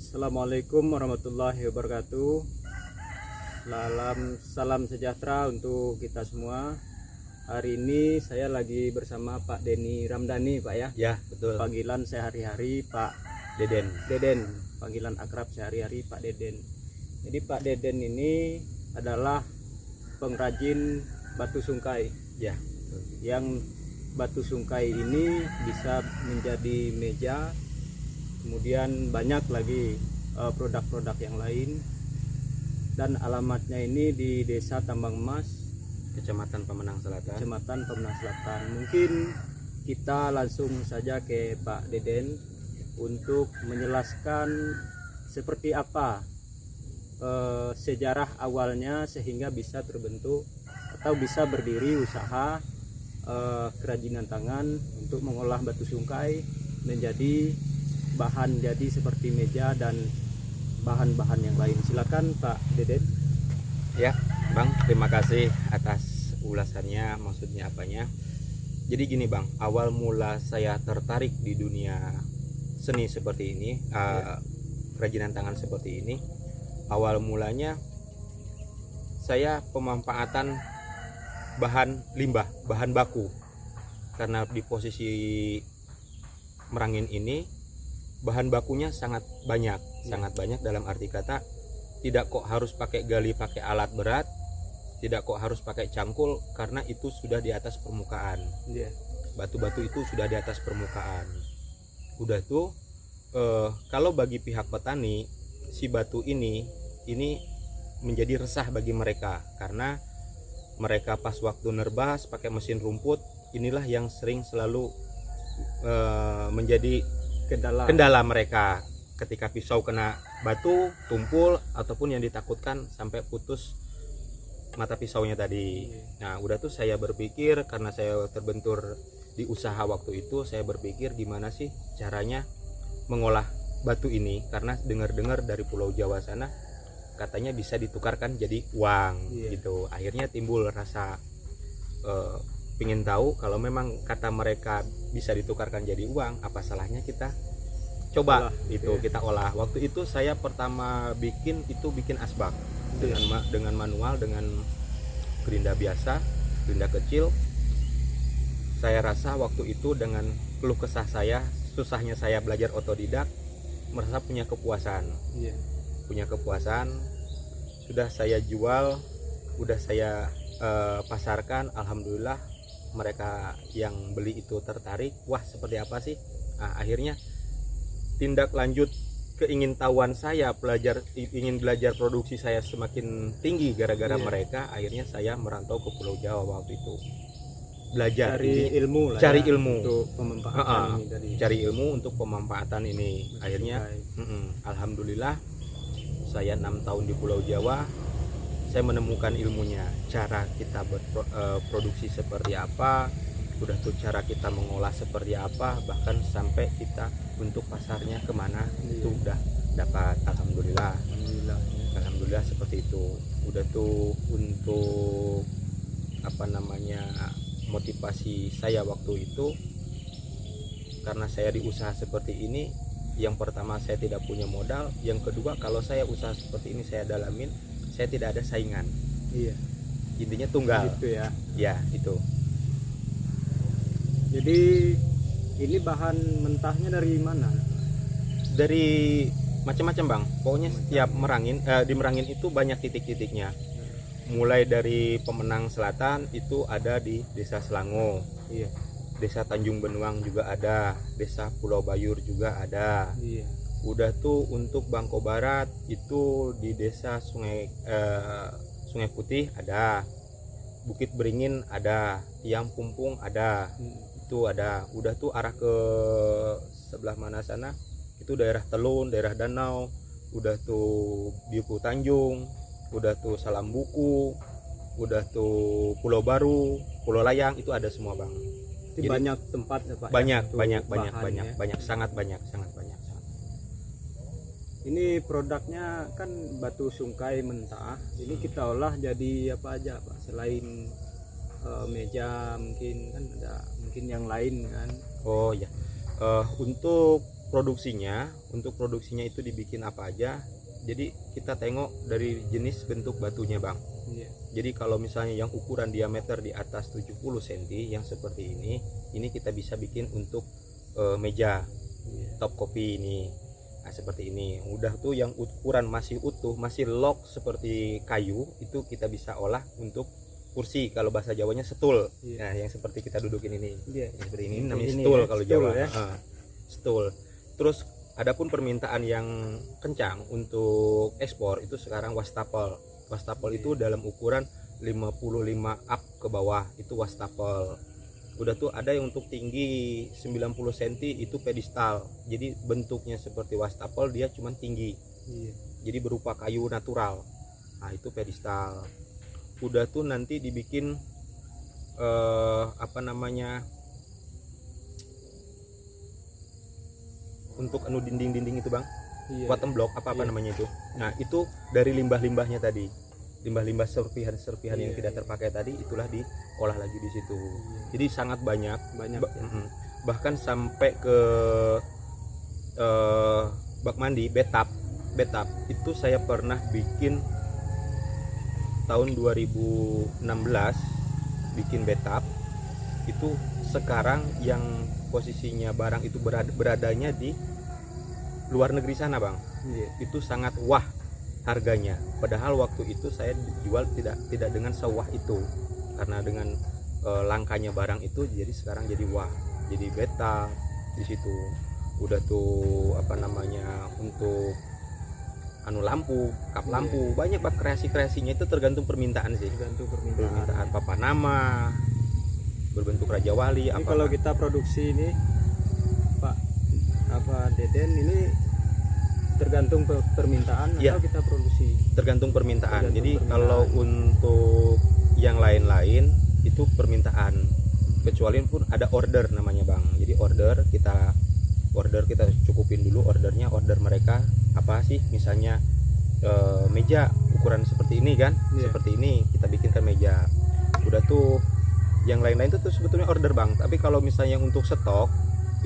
Assalamualaikum warahmatullahi wabarakatuh. Salam sejahtera untuk kita semua. Hari ini saya lagi bersama Pak Denny Ramdhani, Pak ya. Ya, betul. Panggilan sehari-hari Pak Deden. Deden, panggilan akrab sehari-hari Pak Deden. Jadi Pak Deden ini adalah pengrajin batu sungkai. Ya. Yang batu sungkai ini bisa menjadi meja, kemudian banyak lagi produk-produk yang lain. Dan alamatnya ini di Desa Tambang Emas, Kecamatan Pemenang Selatan. Kecamatan Pemenang Selatan. Mungkin kita langsung saja ke Pak Deden untuk menjelaskan seperti apa sejarah awalnya sehingga bisa terbentuk atau bisa berdiri usaha kerajinan tangan untuk mengolah batu sungkai menjadi bahan jadi seperti meja dan bahan-bahan yang lain. Silakan Pak Deden. Ya, Bang, terima kasih atas ulasannya. Maksudnya apanya? Jadi gini, Bang, awal mula saya tertarik di dunia seni seperti ini, kerajinan tangan seperti ini, awal mulanya saya pemanfaatan bahan limbah, bahan baku. Karena di posisi Merangin ini bahan bakunya sangat banyak, sangat banyak dalam arti kata tidak kok harus pakai gali pakai alat berat, tidak kok harus pakai cangkul karena itu sudah di atas permukaan. Batu-batu itu sudah di atas permukaan. Udah tuh kalau bagi pihak petani si batu ini menjadi resah bagi mereka karena mereka pas waktu nerbas pakai mesin rumput, inilah yang sering selalu menjadi kendala mereka ketika pisau kena batu, tumpul, ataupun yang ditakutkan sampai putus mata pisaunya tadi. Nah, udah tuh saya berpikir karena saya terbentur di usaha waktu itu, saya berpikir gimana sih caranya mengolah batu ini, karena dengar-dengar dari Pulau Jawa sana katanya bisa ditukarkan jadi uang gitu. Akhirnya timbul rasa pingin tahu kalau memang kata mereka bisa ditukarkan jadi uang, apa salahnya kita coba kita olah. Waktu itu saya pertama bikin asbak dengan manual, dengan gerinda biasa, gerinda kecil. Saya rasa waktu itu dengan keluh kesah saya, susahnya saya belajar otodidak, merasa punya kepuasan. Punya kepuasan, sudah saya jual, udah saya pasarkan, alhamdulillah mereka yang beli itu tertarik. Wah, seperti apa sih? Nah, akhirnya tindak lanjut keingintahuan saya ingin belajar produksi saya semakin tinggi gara-gara mereka. Akhirnya saya merantau ke Pulau Jawa waktu itu, belajar cari ilmu untuk pemanfaatan cari ilmu untuk pemanfaatan ini. Akhirnya alhamdulillah saya 6 tahun di Pulau Jawa, saya menemukan ilmunya, cara kita berproduksi seperti apa, udah tuh cara kita mengolah seperti apa, bahkan sampai kita untuk pasarnya kemana itu udah dapat. Alhamdulillah seperti itu. Udah tuh untuk motivasi saya waktu itu, karena saya di usaha seperti ini, yang pertama saya tidak punya modal, yang kedua kalau saya usaha seperti ini saya dalamin, saya tidak ada saingan. Intinya tunggal gitu ya. Ya, itu. Jadi ini bahan mentahnya dari mana? Dari macam-macam, Bang. Pokoknya setiap di Merangin itu banyak titik-titiknya. Mulai dari Pemenang Selatan itu ada di Desa Selango. Desa Tanjung Benuang juga ada, Desa Pulau Bayur juga ada. Udah tuh untuk Bangko Barat itu di Desa Sungai Putih ada, Bukit Beringin ada, Tiang Pumpung ada. Itu ada. Udah tuh arah ke sebelah mana sana itu daerah Telun, daerah Danau, udah tuh Biuku Tanjung, udah tuh Salambuku, udah tuh Pulau Baru, Pulau Layang, itu ada semua, Bang. Jadi banyak tempat ya, Pak. Banyak, sangat banyak. Ini produknya kan batu sungkai mentah. Ini kita olah jadi apa aja, Pak? Selain meja, mungkin kan ada mungkin yang lain kan. Oh ya, untuk produksinya itu dibikin apa aja. Jadi kita tengok dari jenis bentuk batunya bang. Iya. Jadi kalau misalnya yang ukuran diameter di atas 70 cm yang seperti ini kita bisa bikin untuk meja top kopi ini. Nah seperti ini. Udah tuh yang ukuran masih utuh, masih log seperti kayu, itu kita bisa olah untuk kursi, kalau bahasa Jawanya setul. Nah yang seperti kita dudukin ini, yang seperti ini namanya setul kalau Jawa ya. Setul. Terus adapun permintaan yang kencang untuk ekspor itu sekarang wastafel. Wastafel itu dalam ukuran 55 up ke bawah itu wastafel. Udah tuh ada yang untuk tinggi 90 cm itu pedestal. Jadi bentuknya seperti wastafel, dia cuman tinggi. Jadi berupa kayu natural. Nah itu pedestal. Udah tuh nanti dibikin untuk dinding-dinding itu bang, bottom block namanya itu. Nah itu dari limbah-limbahnya tadi, limbah-limbah serpihan yang tidak terpakai tadi, itulah diolah lagi di situ. Jadi sangat banyak bahkan sampai ke bak mandi betap itu saya pernah bikin tahun 2016, bikin betap itu. Sekarang yang posisinya barang itu beradanya di luar negeri sana bang. Itu sangat wah harganya, padahal waktu itu saya jual tidak dengan sewah itu, karena dengan langkanya barang itu, jadi sekarang jadi wah, jadi betap di situ. Udah tuh untuk lampu, kap lampu, banyak pak kreasinya itu tergantung permintaan sih. Tergantung permintaan papanama, berbentuk Raja Wali. Ini kalau kita produksi ini Pak Deden, ini tergantung permintaan atau kita produksi? Tergantung permintaan. Jadi kalau untuk yang lain-lain itu permintaan, kecuali pun ada order namanya bang. Jadi order kita cukupin dulu ordernya. Order mereka apa sih, misalnya meja ukuran seperti ini kan, seperti ini kita bikinkan meja. Udah tuh yang lain-lain itu tuh sebetulnya order bang. Tapi kalau misalnya untuk stok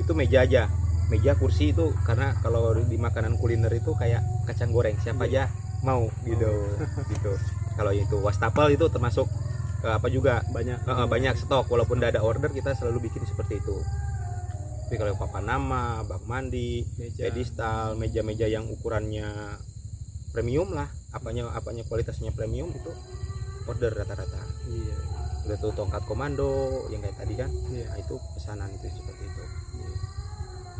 itu meja aja, meja kursi itu, karena kalau di makanan kuliner itu kayak kacang goreng siapa aja mau gitu. Kalau itu wastafel itu termasuk juga banyak stok, walaupun tidak ada order kita selalu bikin seperti itu. Tapi kalau papanama, bak mandi, pedestal, meja-meja yang ukurannya premium lah, apanya kualitasnya premium itu order rata-rata. Udah tuh tongkat komando yang kayak tadi kan. Nah itu pesanan itu seperti itu.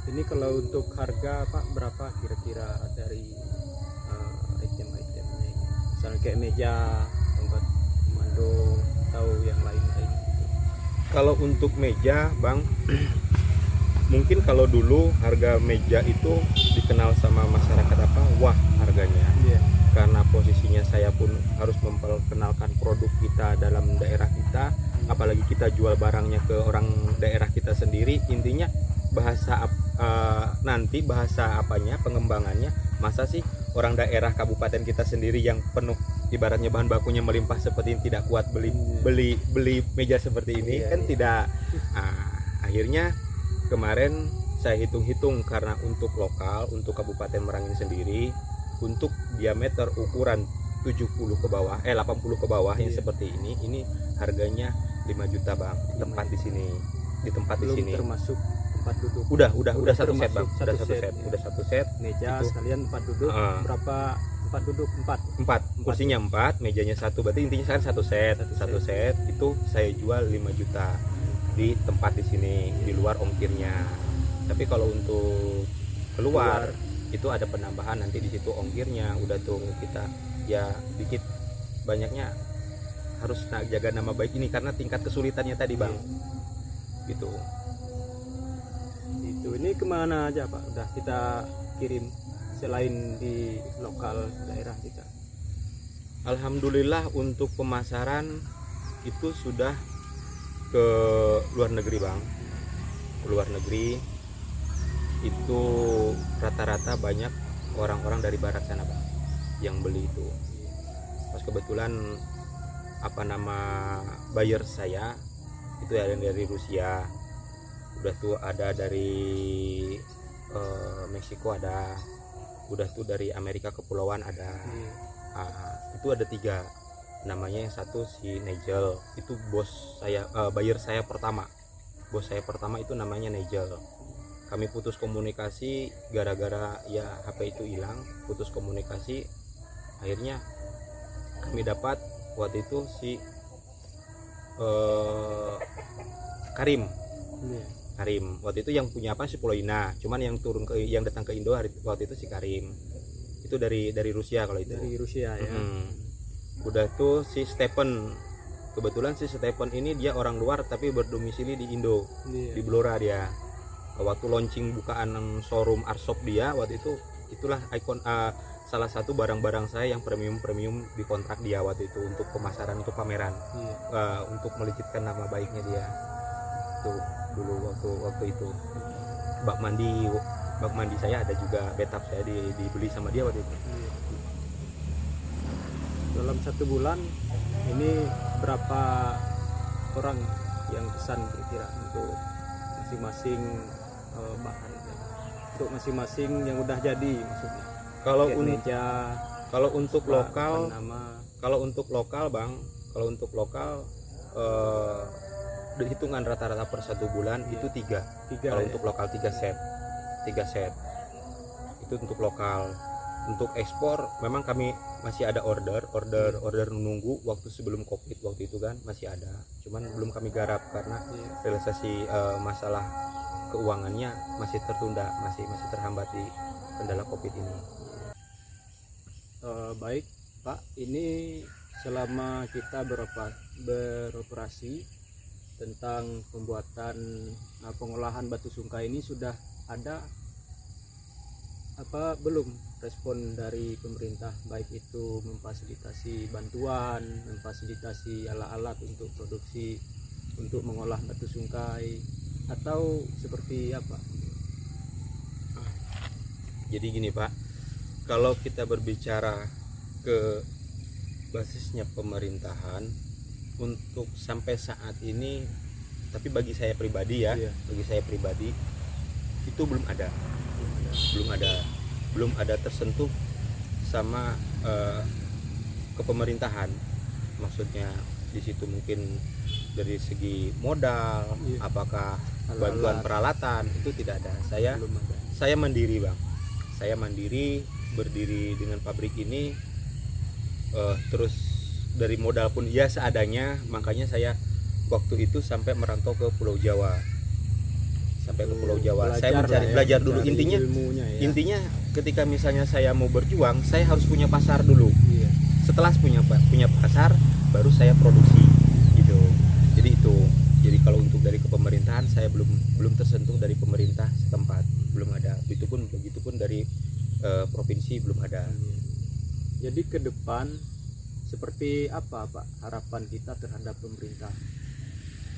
Ini kalau untuk harga Pak berapa kira-kira dari item-itemnya ini? Misalnya kayak meja, tongkat komando atau yang lain-lain gitu. Kalau untuk meja bang, mungkin kalau dulu harga meja itu dikenal sama masyarakat wah harganya. Karena posisinya saya pun harus memperkenalkan produk kita dalam daerah kita, apalagi kita jual barangnya ke orang daerah kita sendiri. Intinya bahasa pengembangannya, masa sih orang daerah kabupaten kita sendiri yang penuh ibaratnya bahan bakunya melimpah seperti ini tidak kuat beli meja seperti ini kan tidak. Akhirnya kemarin saya hitung-hitung, karena untuk lokal, untuk Kabupaten Merangin sendiri, untuk diameter ukuran 70 ke bawah 80 ke bawah yang seperti ini harganya 5 juta bang, di tempat di sini. Termasuk tempat duduk. Udah satu set bang, udah satu set meja itu. Sekalian tempat duduk berapa? Tempat duduk 4 kursinya 4, mejanya 1, berarti intinya kan satu set itu saya jual 5 juta di tempat di sini, di luar ongkirnya. Tapi kalau untuk keluar itu ada penambahan nanti di situ ongkirnya. Udah tuh kita ya dikit banyaknya harus jaga nama baik ini karena tingkat kesulitannya tadi bang. Gitu. Itu ini kemana aja Pak? Udah kita kirim selain di lokal daerah kita? Alhamdulillah untuk pemasaran itu sudah ke luar negeri bang. Ke luar negeri itu rata-rata banyak orang-orang dari barat sana bang yang beli itu. Pas kebetulan buyer saya itu ada yang dari Rusia, udah tuh ada dari Meksiko ada, udah tuh dari Amerika Kepulauan ada. Iya. Itu ada 3, namanya yang satu si Nigel, itu bos saya, buyer saya pertama, bos saya pertama itu namanya Nigel. Kami putus komunikasi gara-gara ya HP itu hilang, putus komunikasi. Akhirnya kami dapat waktu itu si Karim. Iya. Karim waktu itu yang punya apa si Pulau Ina, cuman yang turun ke, yang datang ke Indo waktu itu si Karim, itu dari Rusia kalau itu. Dari Rusia ya. Udah tuh si Stephen, kebetulan si Stephen ini dia orang luar tapi berdomisili di Indo. Iya. Di Blora dia. Waktu launching bukaan showroom Arshop dia waktu itu, itulah ikon, salah satu barang-barang saya yang premium dikontrak dia waktu itu untuk pemasaran, untuk pameran. Iya. Untuk melicikan nama baiknya dia tuh dulu waktu itu. Bak mandi saya ada juga, bathtub saya dibeli sama dia waktu itu. Iya. Dalam 1 bulan ini berapa orang yang pesan kira-kira untuk masing-masing bahan, untuk masing-masing yang udah jadi maksudnya? Kalau meja, kalau untuk apa lokal, nama. kalau untuk lokal bang, kalau untuk lokal hitungan rata-rata per 1 bulan itu 3. Kalau ya? untuk lokal 3 set itu untuk lokal. Untuk ekspor memang kami masih ada order menunggu waktu sebelum COVID waktu itu kan masih ada, cuman belum kami garap karena realisasi masalah keuangannya masih tertunda, masih terhambat di kendala COVID ini. Baik Pak, ini selama kita beroperasi tentang pembuatan pengolahan batu sungkai ini sudah ada apa belum respon dari pemerintah, baik itu memfasilitasi bantuan, memfasilitasi alat-alat untuk produksi, untuk mengolah batu sungkai, atau seperti apa? Jadi gini Pak, kalau kita berbicara ke basisnya pemerintahan untuk sampai saat ini, tapi bagi saya pribadi ya, bagi saya pribadi itu belum ada tersentuh sama kepemerintahan. Maksudnya di situ mungkin dari segi modal, apakah bantuan peralatan itu tidak ada. Saya mandiri bang, saya mandiri, berdiri dengan pabrik ini, terus dari modal pun ya seadanya. Makanya saya waktu itu sampai merantau ke Pulau Jawa, saya belajar dulu intinya ketika misalnya saya mau berjuang, saya harus punya pasar dulu. Setelah punya pasar baru saya produksi gitu. Jadi kalau untuk dari kepemerintahan saya belum tersentuh, dari pemerintah setempat belum ada, begitupun dari provinsi belum ada. Jadi ke depan seperti apa Pak harapan kita terhadap pemerintah?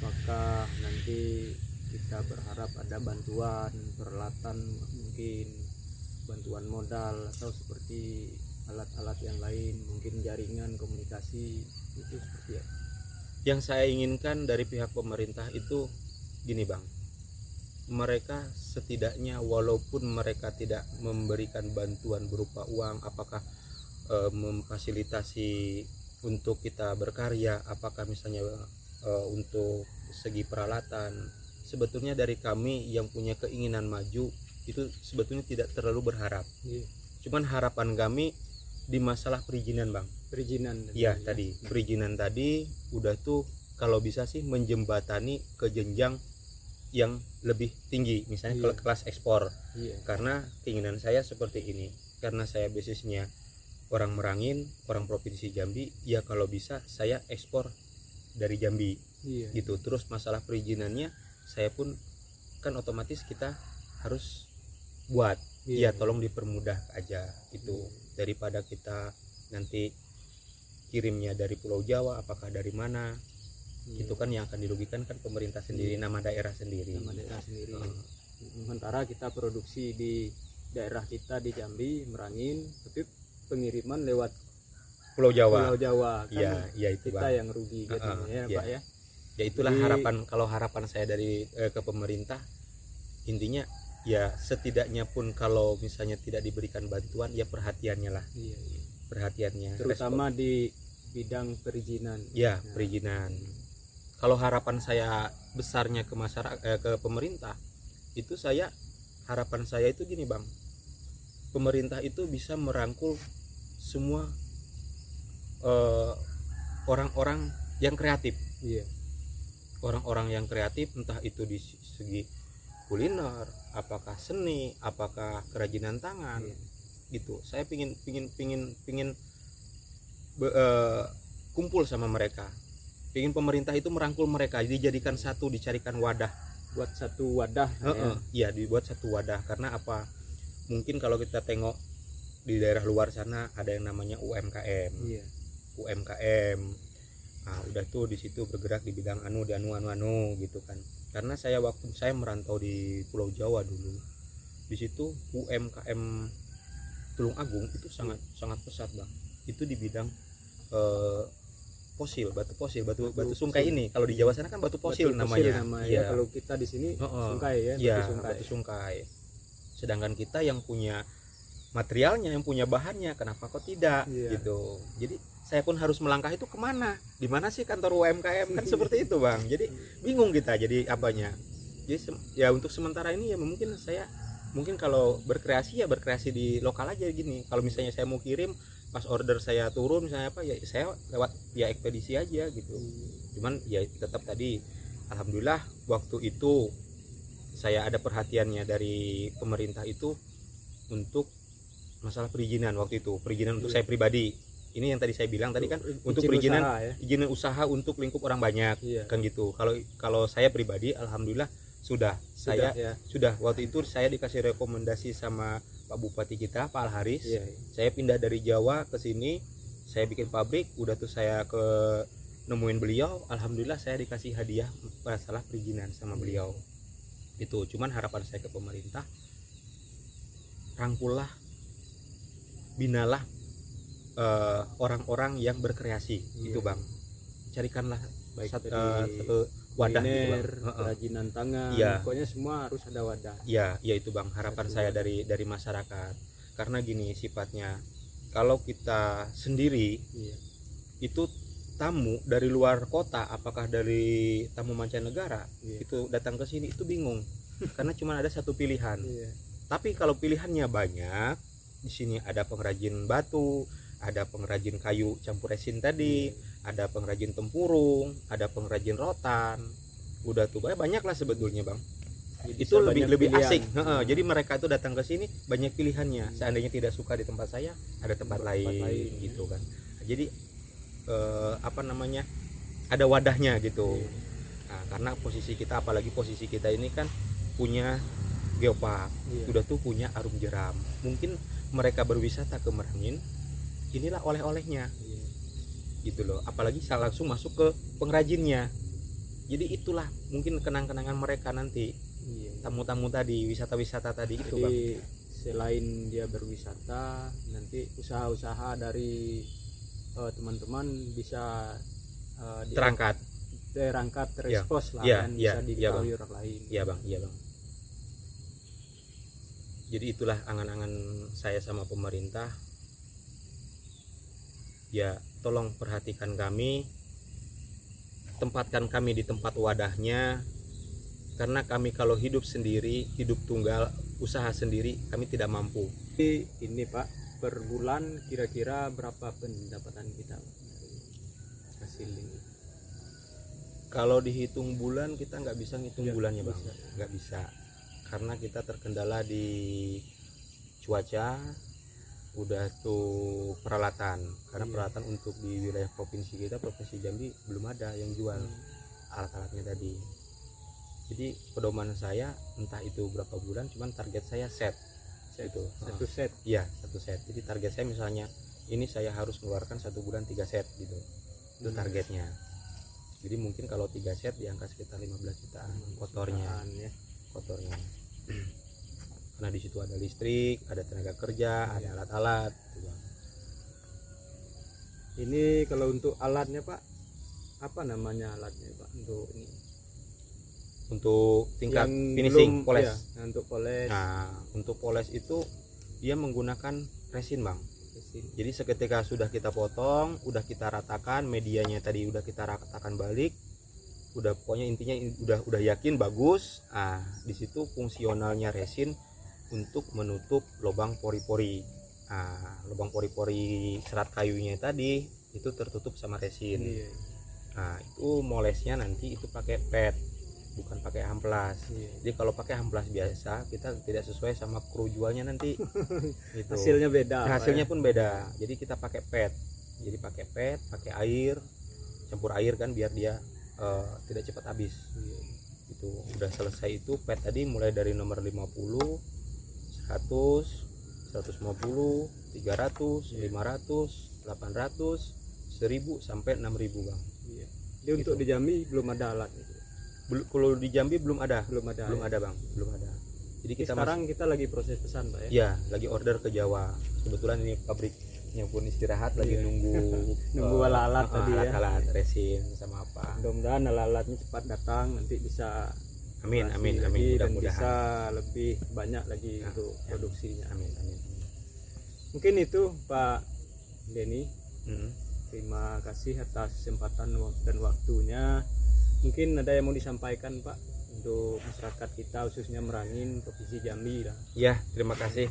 Apakah nanti kita berharap ada bantuan peralatan, mungkin bantuan modal, atau seperti alat-alat yang lain, mungkin jaringan komunikasi, itu seperti apa? Yang saya inginkan dari pihak pemerintah itu gini bang, mereka setidaknya walaupun mereka tidak memberikan bantuan berupa uang, apakah memfasilitasi untuk kita berkarya, apakah misalnya untuk segi peralatan, sebetulnya dari kami yang punya keinginan maju itu sebetulnya tidak terlalu berharap. Cuman harapan kami di masalah perizinan bang. Perizinan tadi udah tuh kalau bisa sih menjembatani ke jenjang yang lebih tinggi, misalnya ke kelas ekspor. Karena keinginan saya seperti ini, karena saya basisnya orang Merangin, orang provinsi Jambi, ya kalau bisa saya ekspor dari Jambi. Gitu. Terus masalah perizinannya saya pun kan otomatis kita harus buat, ya tolong dipermudah aja itu, daripada kita nanti kirimnya dari Pulau Jawa, apakah dari mana, itu kan yang akan dirugikan kan pemerintah sendiri, nama daerah sendiri. Sementara kita produksi di daerah kita di Jambi, Merangin, tapi pengiriman lewat Pulau Jawa kan itu kita bang. yang rugi jadinya Pak ya. Ya itulah harapan, kalau harapan saya dari ke pemerintah, intinya ya setidaknya pun kalau misalnya tidak diberikan bantuan ya perhatiannya lah, Iya, iya. perhatiannya Terutama di bidang perizinan. ya Nah, perizinan. Kalau harapan saya besarnya ke masyarakat, ke pemerintah, itu harapan saya itu gini bang, pemerintah itu bisa merangkul semua orang-orang yang kreatif, iya. orang-orang yang kreatif, entah itu di segi kuliner, apakah seni, apakah kerajinan tangan, Iya. gitu. Saya pingin kumpul sama mereka, pingin pemerintah itu merangkul mereka, dijadikan satu, dicarikan wadah. Buat satu wadah. Iya, dibuat satu wadah. Karena apa? Mungkin kalau kita tengok di daerah luar sana ada yang namanya UMKM. Iya. UMKM. Nah, udah tuh di situ bergerak di bidang anu gitu kan. Karena waktu saya merantau di Pulau Jawa dulu, di situ UMKM Tulung Agung itu sangat pesat bang. Itu di bidang fosil, batu sungkai ini. Kalau di Jawa sana kan batu fosil namanya. Iya. Kalau kita di sini sungkai ya. Iya, Sungkai. batu sungkai. Sedangkan kita yang punya materialnya, yang punya bahannya, kenapa kok tidak? Iya. Gitu. Jadi saya pun harus melangkah itu kemana? Di mana sih kantor UMKM kan seperti itu bang. Jadi bingung kita jadi apanya. Jadi ya untuk sementara ini ya mungkin kalau berkreasi ya berkreasi di lokal aja gini. Kalau misalnya saya mau kirim pas order saya turun misalnya apa ya saya lewat via ekspedisi aja gitu. Cuman ya tetap tadi alhamdulillah waktu itu saya ada perhatiannya dari pemerintah itu untuk masalah perizinan waktu itu, perizinan untuk saya pribadi. Ini yang tadi saya bilang tadi kan untuk perizinan usaha, ya? izin usaha untuk lingkup orang banyak. Iya. Kan gitu. Kalau saya pribadi alhamdulillah sudah waktu itu saya dikasih rekomendasi sama Pak Bupati kita Pak Al Haris. Iya. Saya pindah dari Jawa ke sini, saya bikin pabrik, udah tuh saya nemuin beliau, alhamdulillah saya dikasih hadiah masalah perizinan sama beliau. Itu cuman harapan saya ke pemerintah, rangkullah, binalah orang-orang yang berkreasi. Iya. Itu bang, carikanlah Baik satu wadah gitu, kuliner, bang. kerajinan tangan, Iya. pokoknya semua harus ada wadah. Ya itu bang, harapan Satu saya wadah. dari masyarakat. Karena gini sifatnya, kalau kita sendiri Iya. itu tamu dari luar kota, apakah dari tamu mancanegara, Iya. itu datang ke sini itu bingung karena cuma ada satu pilihan. Iya. Tapi kalau pilihannya banyak, di sini ada pengrajin batu, ada pengrajin kayu campur resin tadi, ada pengrajin tempurung, ada pengrajin rotan. Udah tuh banyak lah sebetulnya bang. Jadi Itu bisa lebih banyak pilihan. asik. Jadi mereka itu datang ke sini banyak pilihannya. Seandainya tidak suka di tempat saya, ada tempat lain gitu kan. Jadi ada wadahnya gitu. Nah, karena posisi kita, apalagi posisi kita ini kan punya geopark, Iya. udah tuh punya arum jeram. Mungkin mereka berwisata ke Merangin, inilah oleh-olehnya Iya. gitu loh. Apalagi saya langsung masuk ke pengrajinnya. Jadi itulah mungkin kenang-kenangan mereka nanti. Iya. Tamu-tamu tadi, wisata-wisata tadi itu bang. Jadi selain dia berwisata, nanti usaha-usaha dari teman-teman bisa Terangkat. terekspos lah, Iya, kan iya, bisa iya, diketahui Bang. orang lain. Iya bang. Jadi itulah angan-angan saya sama pemerintah. Ya tolong perhatikan kami, tempatkan kami di tempat wadahnya. Karena kami kalau hidup sendiri, hidup tunggal, usaha sendiri, kami tidak mampu. Jadi ini Pak, per bulan kira-kira berapa pendapatan kita Pak, dari hasil ini? Kalau dihitung bulan kita nggak bisa ngitung Nggak bulannya bang, bisa. nggak bisa. Karena kita terkendala di cuaca, udah tuh peralatan. Karena Iya. peralatan untuk di wilayah provinsi kita, provinsi Jambi belum ada yang jual alat-alatnya tadi. Jadi pedoman saya entah itu berapa bulan, cuman target saya set itu Satu set. iya, satu set. Jadi target saya misalnya ini saya harus mengeluarkan 1 bulan 3 set gitu, itu targetnya. Jadi mungkin kalau 3 set di angka sekitar 15 jutaan kotornya, Ya. kotornya. Karena di situ ada listrik, ada tenaga kerja, ada alat-alat gitu, Bang. Ini kalau untuk alatnya Pak, apa namanya alatnya Pak untuk ini? untuk tingkat Yang finishing belum, poles. ya, untuk poles. Nah, untuk poles itu dia menggunakan resin, Bang. Resin. Jadi seketika sudah kita potong, udah kita ratakan, medianya tadi udah kita ratakan balik, udah pokoknya intinya udah yakin bagus. Ah, di situ fungsionalnya resin untuk menutup lubang pori-pori. Ah, lubang pori-pori serat kayunya tadi itu tertutup sama resin. Iya. Nah, itu molesnya nanti itu pakai pet, bukan pakai amplas. Iya. Jadi kalau pakai amplas biasa kita tidak sesuai sama kru jualnya nanti. Gitu. Hasilnya beda. Hasilnya Pak, pun beda. Jadi kita pakai pet. Jadi pakai pet, pakai air, campur air kan biar dia tidak cepat habis. Iya. Itu udah selesai itu pet tadi mulai dari nomor 50, 100, 150, 300, 500, 800, 1000 sampai 6000, Bang. Iya. Jadi untuk di Jambi belum ada alat gitu. Kalau di Jambi belum ada. Belum ada. Belum ya. ada, Bang. Belum ada. Jadi Jadi kita sekarang kita lagi proses pesan, Pak ya. ya lagi order ke Jawa. Kebetulan ini pabriknya pun istirahat lagi Iya. nunggu Nunggu alat-alat tadi ya. alat-alat resin sama apa. Mudah-mudahan alat-alatnya cepat datang, nanti bisa Amin, operasi amin, lagi amin. dan Mudah-mudahan. bisa lebih banyak lagi Nah, untuk ya. produksinya. Amin, amin. Mungkin itu Pak Denny. Mm. Terima kasih atas kesempatan dan waktunya. Mungkin ada yang mau disampaikan, Pak, untuk masyarakat kita khususnya Merangin, Provinsi Jambi lah. Ya, terima kasih.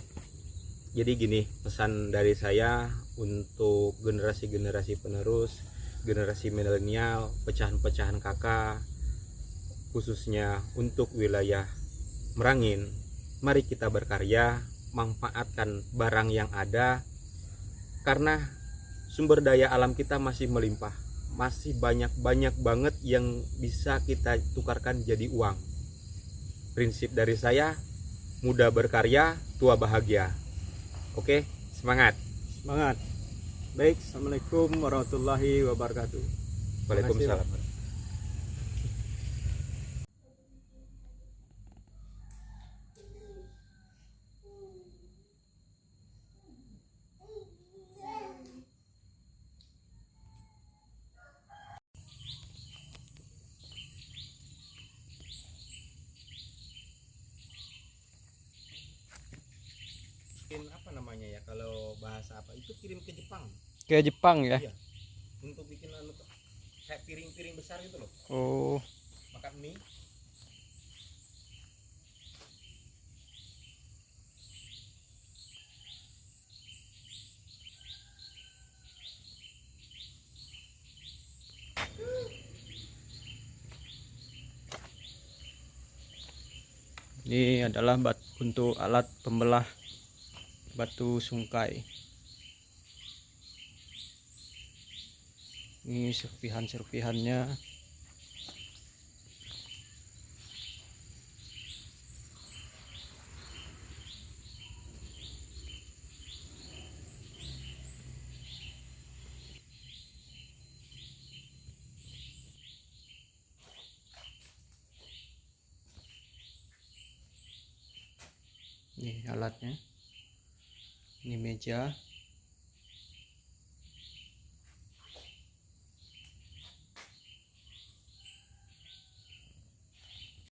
Jadi gini, pesan dari saya untuk generasi-generasi penerus, generasi milenial, pecahan-pecahan kakak, khususnya untuk wilayah Merangin, mari kita berkarya, manfaatkan barang yang ada, karena sumber daya alam kita masih melimpah, masih banyak banget yang bisa kita tukarkan jadi uang. Prinsip dari saya, muda berkarya, tua bahagia. Oke, semangat. Semangat. Baik, Assalamualaikum warahmatullahi wabarakatuh. Waalaikumsalam. Apa namanya ya, kalau bahasa apa itu, kirim ke Jepang. Ke Jepang ya. Iya. Untuk bikin kayak piring-piring besar itu loh, Oh, makan mie. ini adalah untuk alat pembelah batu sungkai. Ini serpihan-serpihannya. Ini alatnya. Ini meja.